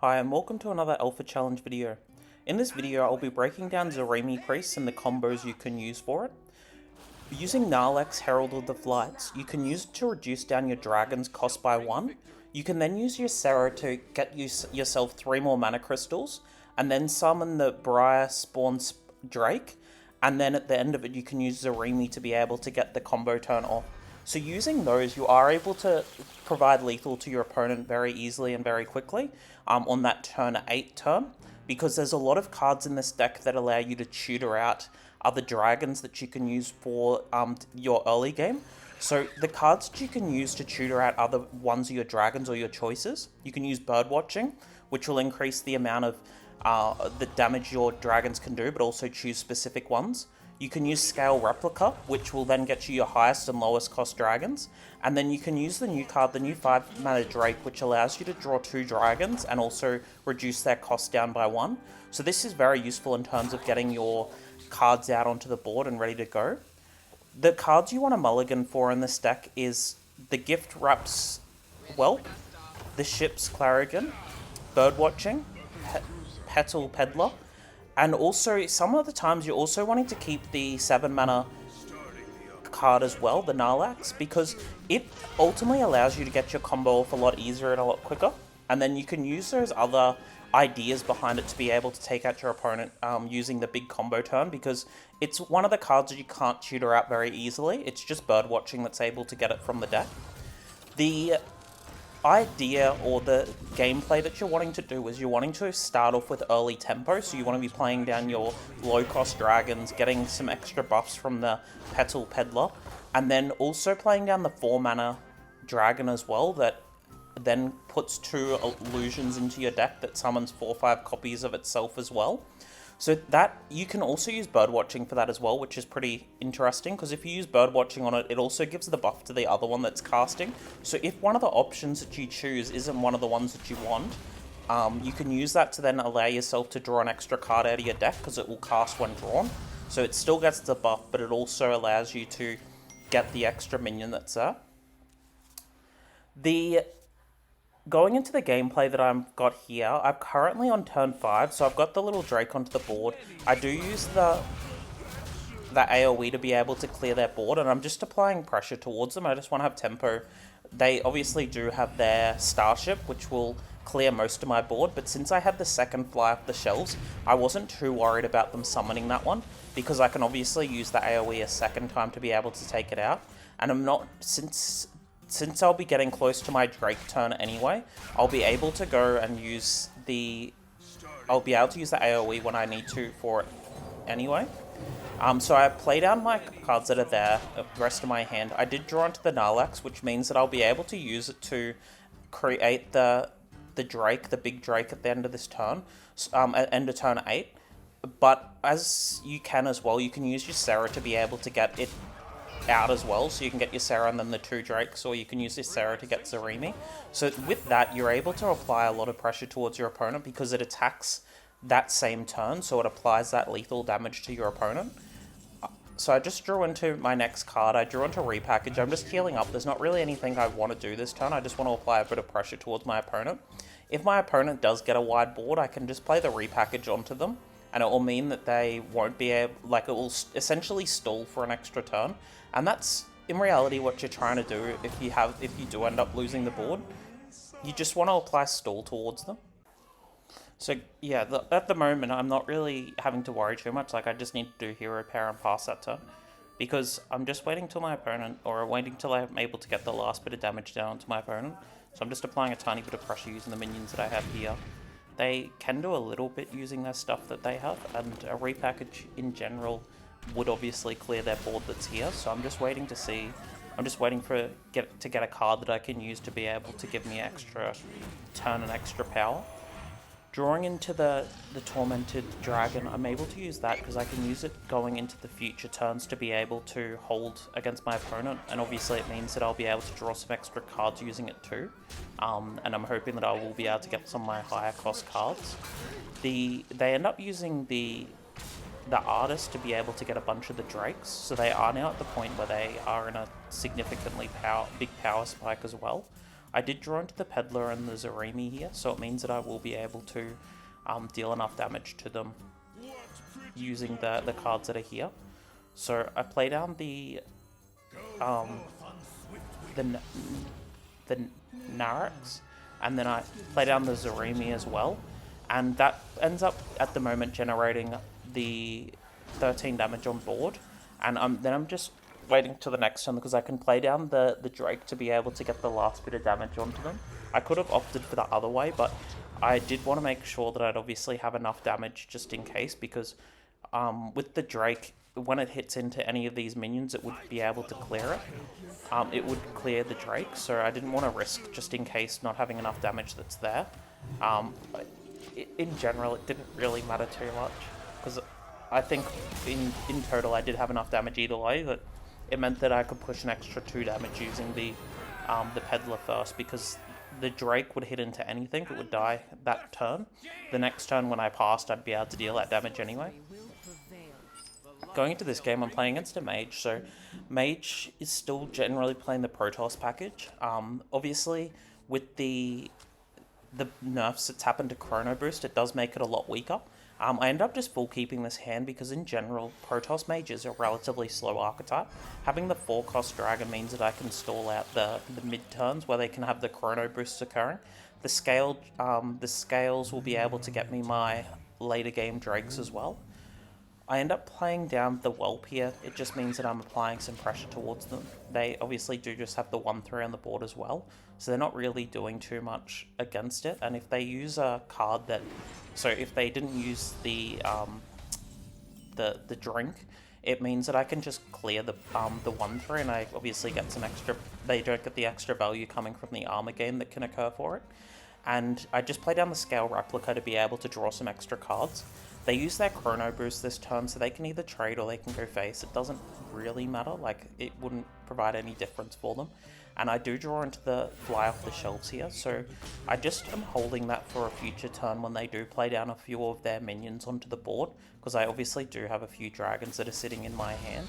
Hi and welcome to another Alpha Challenge video. In this video I'll be breaking down Zarimi Priest and the combos you can use for it. Using Naralex, Herald of the Flights, you can use it to reduce down your dragon's cost by 1. You can then use your Sarah to get yourself 3 more mana crystals, and then summon the Briar Spawns Drake, and then at the end of it you can use Zarimi to be able to get the combo turn off. So using those, you are able to provide lethal to your opponent very easily and very quickly on that turn 8 turn, because there's a lot of cards in this deck that allow you to tutor out other dragons that you can use for your early game. So the cards that you can use to tutor out other ones of your dragons or your choices, you can use Birdwatching, which will increase the amount of the damage your dragons can do, but also choose specific ones. You can use Scale Replica, which will then get you your highest and lowest cost dragons. And then you can use the new card, the new 5 mana Drake, which allows you to draw 2 dragons and also reduce their cost down by 1. So this is very useful in terms of getting your cards out onto the board and ready to go. The cards you want to mulligan for in this deck is the Gift Wrap's Whelp, the Ship's Clergian, Birdwatching, Petal Peddler, and also some of the times you're also wanting to keep the 7 mana card as well, the Naralex, because it ultimately allows you to get your combo off a lot easier and a lot quicker. And then you can use those other ideas behind it to be able to take out your opponent using the big combo turn, because it's one of the cards that you can't tutor out very easily. It's just Birdwatching that's able to get it from the deck. The idea or the gameplay that you're wanting to do is you're wanting to start off with early tempo, so you want to be playing down your low cost dragons, getting some extra buffs from the Petal Peddler, and then also playing down the 4 mana dragon as well, that then puts 2 illusions into your deck that summons 4 or 5 copies of itself as well. So that you can also use Birdwatching for that as well, which is pretty interesting, because if you use Birdwatching on it, it also gives the buff to the other one that's casting. So if one of the options that you choose isn't one of the ones that you want, you can use that to then allow yourself to draw an extra card out of your deck, because it will cast when drawn. So it still gets the buff, but it also allows you to get the extra minion that's there. Going into the gameplay that I've got here, I'm currently on turn 5, so I've got the little Drake onto the board. I do use the AoE to be able to clear their board, and I'm just applying pressure towards them. I just want to have tempo. They obviously do have their Starship, which will clear most of my board, but since I had the second fly off the shelves, I wasn't too worried about them summoning that one, because I can obviously use the AoE a second time to be able to take it out. And I'm not, since I'll be getting close to my Drake turn anyway, I'll be able to go and use the AoE when I need to for it anyway. So I play down my cards that are there, the rest of my hand. I did draw into the Naralex, which means that I'll be able to use it to create the Drake, the big Drake at the end of this turn, at end of turn 8. But as you can as well, you can use your Sarah to be able to get it out as well, so you can get your Sarah and then the 2 Drakes, or you can use this Sarah to get Zarimi. So with that, you're able to apply a lot of pressure towards your opponent, because it attacks that same turn, so it applies that lethal damage to your opponent. So I just drew into my next card. I drew into Repackage. I'm just healing up. There's not really anything I want to do this turn. I just want to apply a bit of pressure towards my opponent. If my opponent does get a wide board, I can just play the Repackage onto them, and it will mean that they won't be able, like, it will essentially stall for an extra turn. And that's, in reality, what you're trying to do if you do end up losing the board. You just want to apply stall towards them. So, yeah, at the moment, I'm not really having to worry too much. Like, I just need to do Hero Power and pass that turn, because I'm just waiting till my opponent, or waiting till I'm able to get the last bit of damage down to my opponent. So I'm just applying a tiny bit of pressure using the minions that I have here. They can do a little bit using their stuff that they have, and a Repackage in general would obviously clear their board that's here. So I'm just waiting to see. I'm just waiting to get a card that I can use to be able to give me extra turn and extra power. Drawing into the Tormented Dragon, I'm able to use that because I can use it going into the future turns to be able to hold against my opponent, and obviously it means that I'll be able to draw some extra cards using it too. And I'm hoping that I will be able to get some of my higher cost cards. They end up using the Artist to be able to get a bunch of the Drakes, so they are now at the point where they are in a significantly big power spike as well. I did draw into the Peddler and the Zarimi here, so it means that I will be able to deal enough damage to them using the cards that are here. So I play down the Naralex, and then I play down the Zarimi as well, and that ends up at the moment generating the 13 damage on board, and then I'm just waiting till the next turn because I can play down the Drake to be able to get the last bit of damage onto them. I could have opted for the other way, but I did want to make sure that I'd obviously have enough damage just in case, because with the Drake, when it hits into any of these minions, it would be able to clear it. It would clear the Drake, so I didn't want to risk, just in case, not having enough damage that's there. In general, it didn't really matter too much, because I think in total I did have enough damage either way, that it meant that I could push an extra 2 damage using the Peddler first, because the Drake would hit into anything, it would die that turn. The next turn when I passed, I'd be able to deal that damage anyway. Going into this game, I'm playing against a Mage, so Mage is still generally playing the Protoss package. Obviously, with the nerfs that's happened to Chrono Boost, it does make it a lot weaker. I end up just full keeping this hand because in general, Protoss Mage is a relatively slow archetype. Having the 4-cost Dragon means that I can stall out the mid-turns where they can have the Chrono Boosts occurring. The Scales will be able to get me my later game Drakes as well. I end up playing down the Whelp here. It just means that I'm applying some pressure towards them. They obviously do just have the 1/3 on the board as well, so they're not really doing too much against it. And if they use a card that, so if they didn't use the drink, it means that I can just clear the 1/3, and I obviously get some extra. They don't get the extra value coming from the armor gain that can occur for it. And I just play down the Scale Replica to be able to draw some extra cards. They use their Chrono Boost this turn, so they can either trade or they can go face. It doesn't really matter, like, it wouldn't provide any difference for them. And I do draw into the Fly Off the Shelves here, so I just am holding that for a future turn when they do play down a few of their minions onto the board, because I obviously do have a few dragons that are sitting in my hand.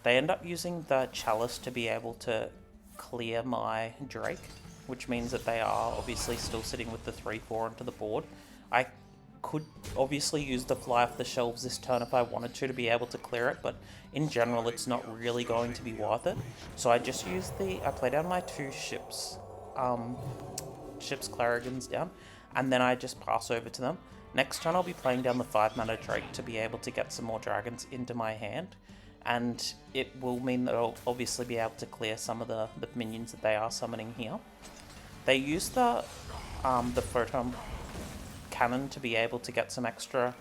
They end up using the Chalice to be able to clear my Drake, which means that they are obviously still sitting with the 3/4 onto the board. I could obviously use the Fly Off the Shelves this turn if I wanted to be able to clear it, but in general it's not really going to be worth it. So I just use I play down my 2 ships Clergians down, and then I just pass over to them. Next turn I'll be playing down the 5-mana Drake to be able to get some more dragons into my hand, and it will mean that I'll obviously be able to clear some of the minions that they are summoning here. They use the Photon Cannon to be able to get some extra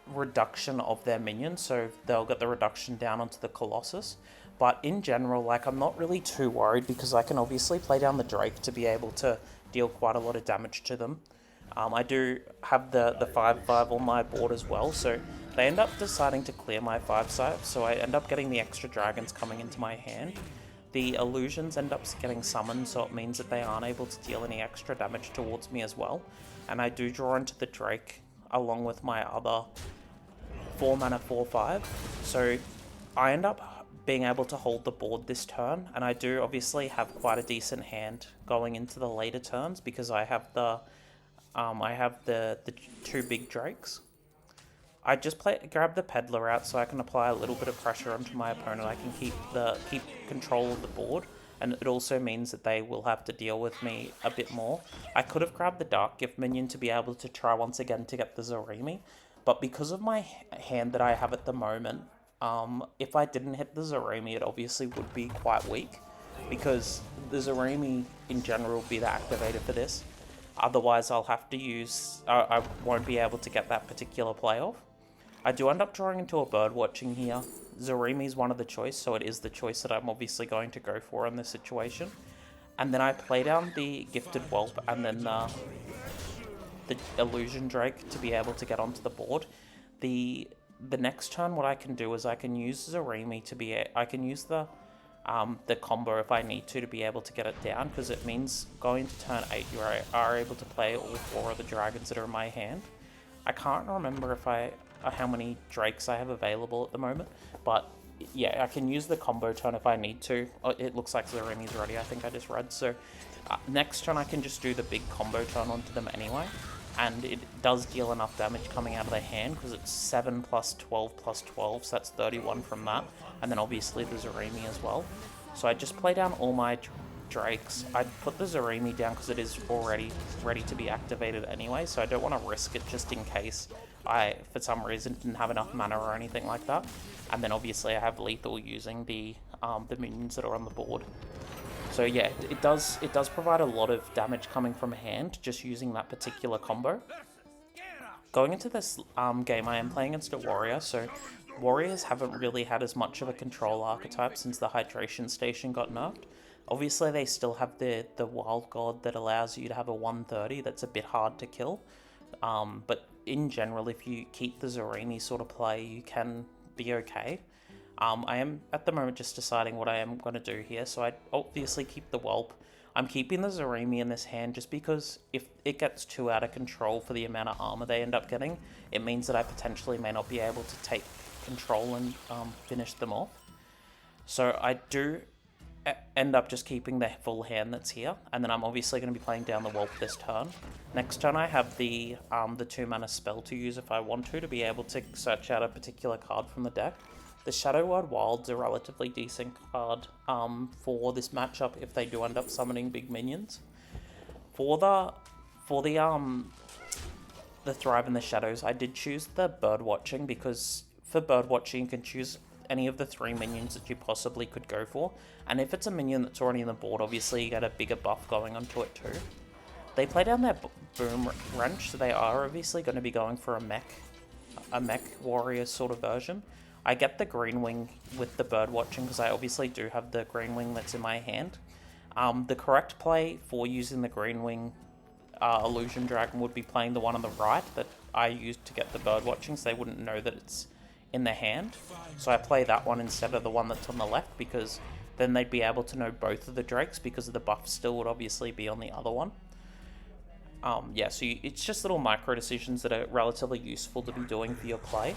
reduction of their minions, so they'll get the reduction down onto the Colossus. But in general, like, I'm not really too worried because I can obviously play down the Drake to be able to deal quite a lot of damage to them. I do have the 5/5 on my board as well, so they end up deciding to clear my 5/5, so I end up getting the extra dragons coming into my hand. The illusions end up getting summoned, so it means that they aren't able to deal any extra damage towards me as well. And I do draw into the Drake along with my other 4-mana 4/5. So I end up being able to hold the board this turn, and I do obviously have quite a decent hand going into the later turns because I have the 2 big Drakes. I just grab the Peddler out so I can apply a little bit of pressure onto my opponent. I can keep control of the board, and it also means that they will have to deal with me a bit more. I could have grabbed the Dark Gift minion to be able to try once again to get the Zarimi, but because of my hand that I have at the moment, if I didn't hit the Zarimi, it obviously would be quite weak, because the Zarimi in general would be the activator for this. Otherwise, I'll have to use... I won't be able to get that particular play off. I do end up drawing into a bird watching here. Zarimi is one of the choice, so it is the choice that I'm obviously going to go for in this situation. And then I play down the Gifted Whelp and then the Illusion Drake to be able to get onto the board. The next turn, what I can do is I can use Zarimi I can use the combo if I need to be able to get it down, because it means going to turn 8 you are able to play all 4 of the dragons that are in my hand. I can't remember how many Drakes I have available at the moment, but yeah, I can use the combo turn if I need to. Oh, it looks like Zarimi's ready, I think I just read. So next turn I can just do the big combo turn onto them anyway. And it does deal enough damage coming out of their hand because it's 7 plus 12 plus 12, so that's 31 from that. And then obviously the Zarimi as well. So I just play down all my Drakes. I put the Zarimi down because it is already ready to be activated anyway, so I don't want to risk it just in case I, for some reason, didn't have enough mana or anything like that. And then obviously I have lethal using the minions that are on the board. So yeah, it does provide a lot of damage coming from hand just using that particular combo. Going into this game, I am playing against a warrior, so warriors haven't really had as much of a control archetype since the hydration station got nerfed. Obviously, they still have the wild god that allows you to have a 130 that's a bit hard to kill. But in general, if you keep the Zarimi sort of play, you can be okay. I am, at the moment, just deciding what I am going to do here. So I obviously keep the Whelp. I'm keeping the Zarimi in this hand just because if it gets too out of control for the amount of armor they end up getting, it means that I potentially may not be able to take control and finish them off. So I do end up just keeping the full hand that's here, and then I'm obviously going to be playing down the Whelp this turn. Next turn I have the 2 mana spell to use if I want to be able to search out a particular card from the deck. The Shadow Word Wild's a relatively decent card for this matchup if they do end up summoning big minions. For the Thrive in the Shadows, I did choose the Bird Watching because for Bird Watching you can choose any of the 3 minions that you possibly could go for, and if it's a minion that's already on the board, obviously you get a bigger buff going onto it too. They play down their Boom Wrench, so they are obviously going to be going for a mech warrior sort of version. I get the Green Wing with the Bird Watching because I obviously do have the Green Wing that's in my hand. The correct play for using the Green Wing Illusion Dragon would be playing the one on the right that I used to get the Bird Watching, so they wouldn't know that it's in the hand. So I play that one instead of the one that's on the left because then they'd be able to know both of the Drakes because the buff still would obviously be on the other one. Yeah, so it's just little micro decisions that are relatively useful to be doing for your play.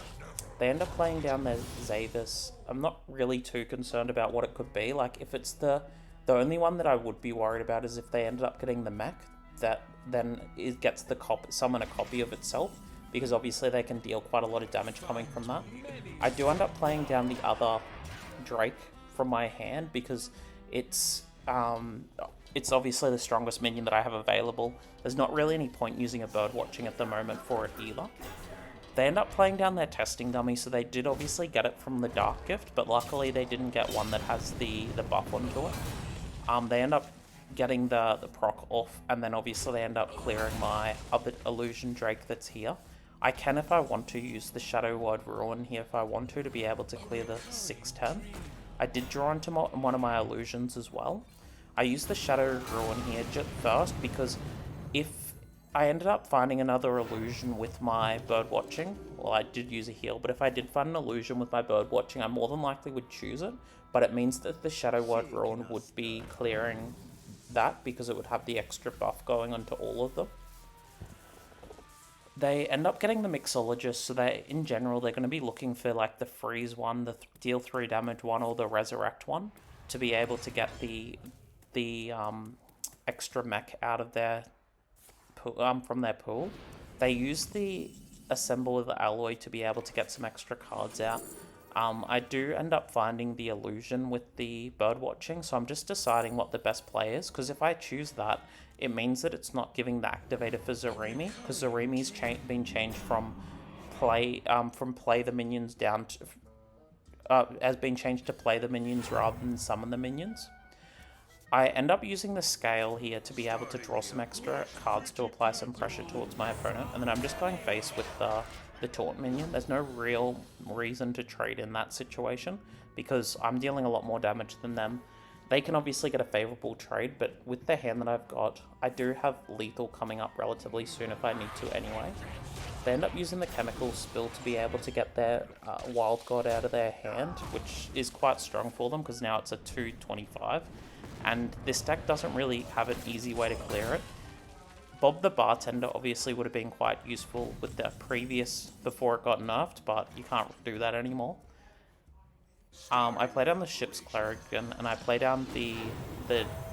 They end up playing down their Zavis. I'm not really too concerned about what it could be. Like, if it's the only one that I would be worried about is if they ended up getting the Mech, that then it gets the summon a copy of itself, because obviously they can deal quite a lot of damage coming from that. I do end up playing down the other Drake from my hand because it's obviously the strongest minion that I have available. There's not really any point using a Bird Watching at the moment for it either. They end up playing down their testing dummy, so they did obviously get it from the Dark Gift, but luckily they didn't get one that has the buff onto it. They end up getting the proc off, and then obviously they end up clearing my other Illusion Drake that's here. I can, if I want to, use the Shadow Word Ruin here if I want to be able to clear the 6/10. I did draw into one of my illusions as well. I used the Shadow Ruin here first because if I ended up finding another illusion with my Bird Watching, well, I did use a heal, but if I did find an illusion with my Bird Watching, I more than likely would choose it, but it means that the Shadow Word Ruin would be clearing that because it would have the extra buff going onto all of them. They end up getting the Mixologist, so in general they're going to be looking for like the Freeze one, the deal 3 damage one, or the Resurrect one to be able to get the extra mech out of their from their pool. They use the Assemble of the Alloy to be able to get some extra cards out. I do end up finding the illusion with the Bird Watching, so I'm just deciding what the best play is, because if I choose that, it means that it's not giving the activator for Zarimi, because Zarimi's been changed from play the minions down to has been changed to play the minions rather than summon the minions. I end up using the Scale here to be able to draw some extra cards to apply some pressure towards my opponent, and then I'm just going face with the Taunt minion. There's no real reason to trade in that situation because I'm dealing a lot more damage than them. They can obviously get a favourable trade, but with the hand that I've got, I do have lethal coming up relatively soon if I need to anyway. They end up using the Chemical Spill to be able to get their Wild God out of their hand, which is quite strong for them because now it's a 2/25. And this deck doesn't really have an easy way to clear it. Bob the Bartender obviously would have been quite useful with the previous, before it got nerfed, but you can't do that anymore. I play down the ship's Clergian, and I play down the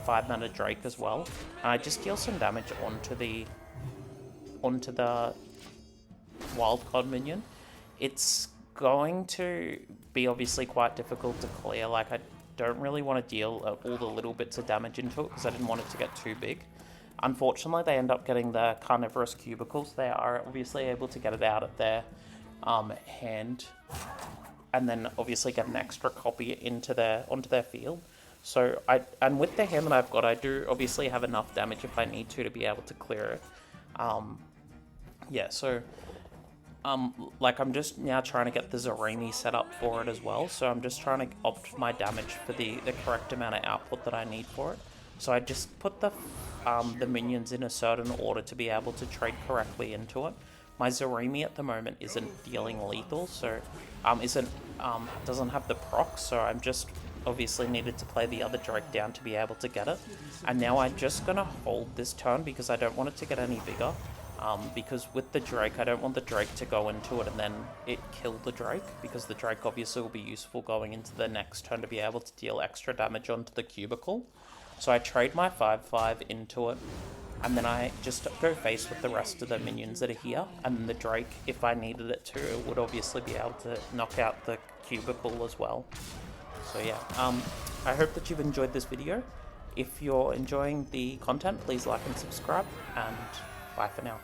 5-mana Drake as well, and I just deal some damage onto the wildcard minion. It's going to be obviously quite difficult to clear. Like, I don't really want to deal all the little bits of damage into it because I didn't want it to get too big. Unfortunately, they end up getting the carnivorous cubicles. They are obviously able to get it out of their hand, and then obviously get an extra copy onto their field. So and with the hand that I've got, I do obviously have enough damage if I need to be able to clear it. Yeah, so like, I'm just now trying to get the Zarimi set up for it as well. So I'm just trying to opt my damage for the correct amount of output that I need for it. So I just put the minions in a certain order to be able to trade correctly into it. My Zarimi at the moment isn't dealing lethal, so doesn't have the proc, so I'm just obviously needed to play the other Drake down to be able to get it. And now I'm just gonna hold this turn because I don't want it to get any bigger. Because with the Drake, I don't want the Drake to go into it and then it kill the Drake, because the Drake obviously will be useful going into the next turn to be able to deal extra damage onto the cubicle. So I trade my 5/5 into it, and then I just go face with the rest of the minions that are here, and then the Drake, if I needed it to, it would obviously be able to knock out the cubicle as well. So yeah, I hope that you've enjoyed this video. If you're enjoying the content, please like and subscribe, and bye for now.